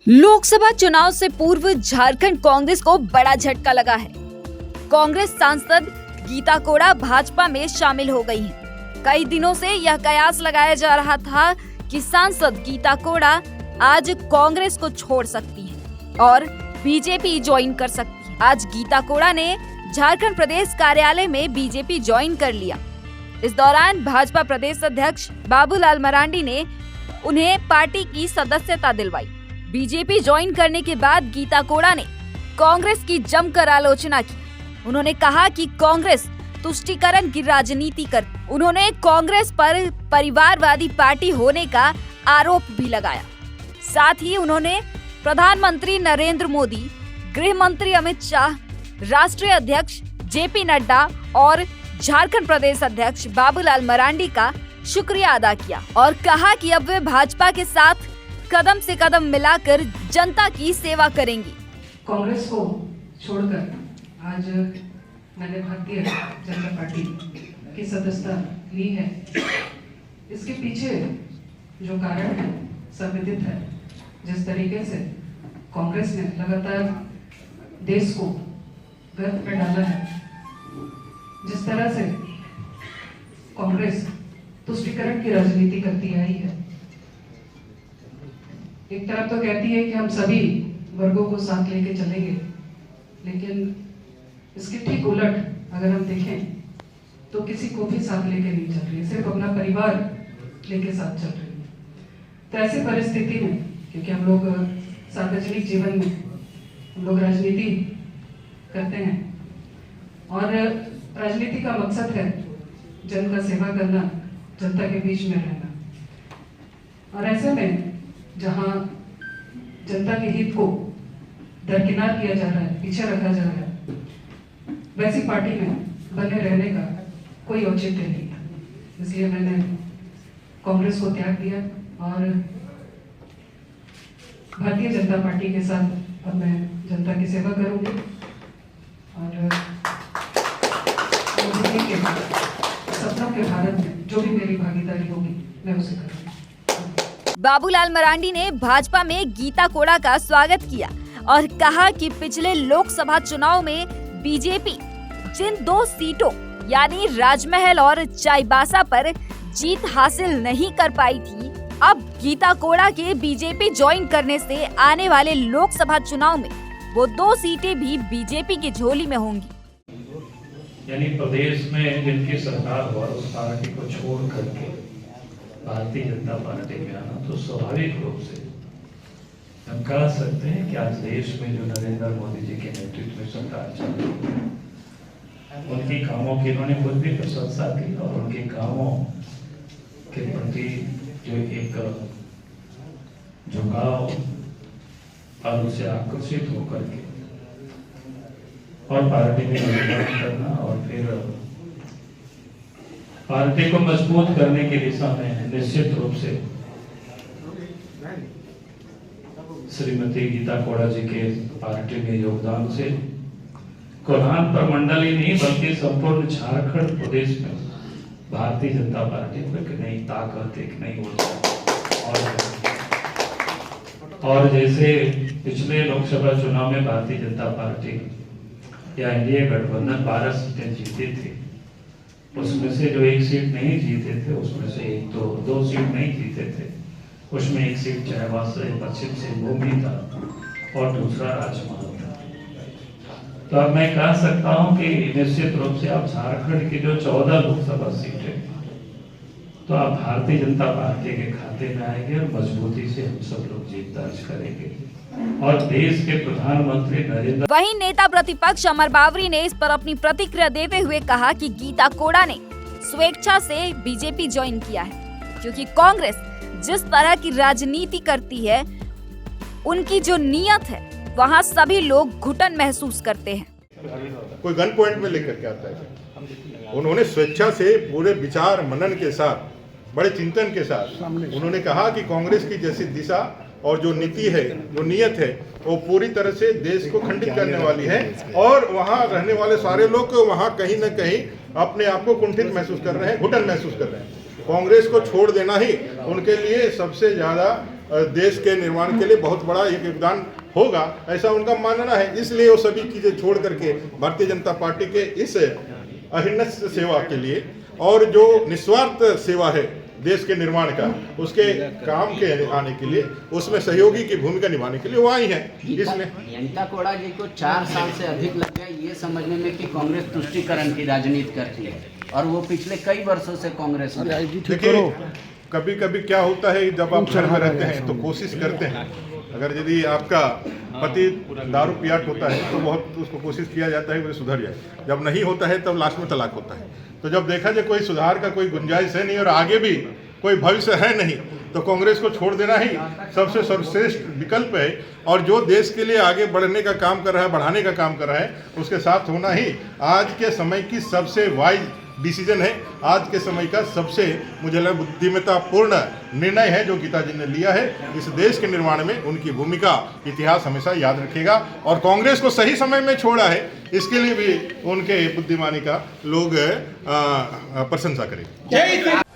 लोकसभा चुनाव से पूर्व झारखंड कांग्रेस को बड़ा झटका लगा है। कांग्रेस सांसद गीता कोड़ा भाजपा में शामिल हो गई हैं। कई दिनों से यह कयास लगाया जा रहा था कि सांसद गीता कोड़ा आज कांग्रेस को छोड़ सकती हैं और बीजेपी ज्वाइन कर सकती है। आज गीता कोड़ा ने झारखंड प्रदेश कार्यालय में बीजेपी ज्वाइन कर लिया। इस दौरान भाजपा प्रदेश अध्यक्ष बाबूलाल मरांडी ने उन्हें पार्टी की सदस्यता दिलवाई। बीजेपी ज्वाइन करने के बाद गीता कोड़ा ने कांग्रेस की जमकर आलोचना की। उन्होंने कहा कि कांग्रेस तुष्टीकरण की राजनीति करती। उन्होंने कांग्रेस पर परिवारवादी पार्टी होने का आरोप भी लगाया। साथ ही उन्होंने प्रधानमंत्री नरेंद्र मोदी, गृह मंत्री अमित शाह, राष्ट्रीय अध्यक्ष जेपी नड्डा और झारखंड प्रदेश अध्यक्ष बाबूलाल मरांडी का शुक्रिया अदा किया और कहा कि अब वे भाजपा के साथ कदम से कदम मिलाकर जनता की सेवा करेंगी। कांग्रेस को छोड़कर आज मैंने भारतीय जनता पार्टी की सदस्यता ली है। इसके पीछे जो कारण है सब विदित है। जिस तरीके से कांग्रेस ने लगातार देश को गर्त में डाला है, जिस तरह से कांग्रेस तुष्टीकरण की राजनीति करती आई है। एक तरफ तो कहती है कि हम सभी वर्गों को साथ लेके चलेंगे, लेकिन इसके ठीक उलट अगर हम देखें तो किसी को भी साथ लेके नहीं चल रही है, सिर्फ अपना परिवार लेके साथ चल रही है। तो ऐसी परिस्थिति में, क्योंकि हम लोग सार्वजनिक जीवन में हम लोग राजनीति करते हैं और राजनीति का मकसद है जन का सेवा करना, जनता के बीच में रहना। और ऐसे में जहां जनता के हित को दरकिनार किया जा रहा है, पीछे रखा जा रहा है, वैसी पार्टी में बने रहने का कोई औचित्य नहीं था। इसलिए मैंने कांग्रेस को त्याग दिया और भारतीय जनता पार्टी के साथ अब मैं जनता की सेवा करूंगी और सपनों के भारत में जो भी मेरी भागीदारी होगी मैं उसे करूंगी। बाबूलाल मरांडी ने भाजपा में गीता कोड़ा का स्वागत किया और कहा कि पिछले लोकसभा चुनाव में बीजेपी जिन 2 सीटों यानी राजमहल और चाईबासा पर जीत हासिल नहीं कर पाई थी, अब गीता कोड़ा के बीजेपी ज्वाइन करने से आने वाले लोकसभा चुनाव में वो 2 सीटें भी बीजेपी की झोली में होंगी। यानी प्रदेश में जिनकी सरकार हुआ उस पार्टी को छोड़ करके भारतीय जनता पार्टी में आना, तो स्वाभाविक रूप से हम कह सकते हैं कि आज देश में जो नरेंद्र मोदी जी के नेतृत्व में सरकार चल रही है, उनके कामों की इन्होंने खुद भी प्रशंसा की और उनके कामों के प्रति जो एक झुकाव और उसे आकर्षित होकर के और पार्टी में योगदान करना और फिर पार्टी को मजबूत करने की दिशा में निश्चित रूप से श्रीमती गीता कोड़ा जी के पार्टी में योगदान से कोल्हान प्रमंडल ही नहीं बल्कि संपूर्ण झारखंड प्रदेश में भारतीय जनता पार्टी को एक नई ताकत, एक नई ऊर्जा और जैसे पिछले लोकसभा चुनाव में भारतीय जनता पार्टी या एनडीए गठबंधन 12 सीटें जीते थे, उसमें से जो 1 सीट नहीं जीते थे उसमें से 2 सीट नहीं जीते थे, उसमें 1 सीट चाईबासा पश्चिम सिंहभूम भी था और दूसरा राजमहल था। तो अब मैं कह सकता हूं कि निश्चित रूप से अब झारखंड की जो 14 लोकसभा सीटें तो अब भारतीय जनता पार्टी के खाते में आएंगे और मजबूती से हम सब लोग जीत दर्ज करेंगे और देश के प्रधानमंत्री नरेंद्र। वहीं नेता प्रतिपक्ष अमर बावरी ने इस पर अपनी प्रतिक्रिया देते हुए कहा कि गीता कोड़ा ने स्वेच्छा से बीजेपी ज्वाइन किया है, क्योंकि कांग्रेस जिस तरह की राजनीति करती है, उनकी जो नियत है वहाँ सभी लोग घुटन महसूस करते हैं। कोई गन पॉइंट में लेकर के आता है। उन्होंने स्वेच्छा से पूरे विचार मनन के साथ, बड़े चिंतन के साथ उन्होंने कहा कि कांग्रेस की जैसी दिशा और जो नीति है, जो नियत है, वो पूरी तरह से देश को खंडित करने वाली है और वहाँ रहने वाले सारे लोग वहाँ कहीं न कहीं अपने आप को कुंठित महसूस कर रहे हैं, घुटन महसूस कर रहे हैं। कांग्रेस को छोड़ देना ही उनके लिए सबसे ज़्यादा देश के निर्माण के लिए बहुत बड़ा एक योगदान होगा, ऐसा उनका मानना है। इसलिए वो सभी चीज़ें छोड़ करके भारतीय जनता पार्टी के इस अहिर्निश सेवा के लिए और जो निस्वार्थ सेवा है देश के निर्माण का, उसके काम के आने के लिए, उसमें सहयोगी की भूमिका निभाने के लिए वो आई हैं। इसमें गीता कोड़ा जी को 4 साल से अधिक लग गए ये समझने में कि कांग्रेस तुष्टीकरण की राजनीति करती है और वो पिछले कई वर्षों से कांग्रेस में। देखिए, कभी कभी क्या होता है, जब आप घर में रहते हैं तो कोशिश करते हैं, अगर यदि आपका पति दारू पियाट होता है तो बहुत उसको कोशिश किया जाता है कि वो सुधर जाए, जब नहीं होता है तब लास्ट में तलाक होता है। तो जब देखा जाए कोई सुधार का कोई गुंजाइश है नहीं और आगे भी कोई भविष्य है नहीं, तो कांग्रेस को छोड़ देना ही सबसे सर्वश्रेष्ठ विकल्प है। और जो देश के लिए आगे बढ़ने का काम कर रहा है, बढ़ाने का काम कर रहा है, उसके साथ होना ही आज के समय की सबसे वाइज डिसीजन है, आज के समय का सबसे मुझे लगा बुद्धिमत्तापूर्ण निर्णय है जो गीता जी ने लिया है। इस देश के निर्माण में उनकी भूमिका इतिहास हमेशा याद रखेगा और कांग्रेस को सही समय में छोड़ा है, इसके लिए भी उनके बुद्धिमानी का लोग प्रशंसा करेंगे।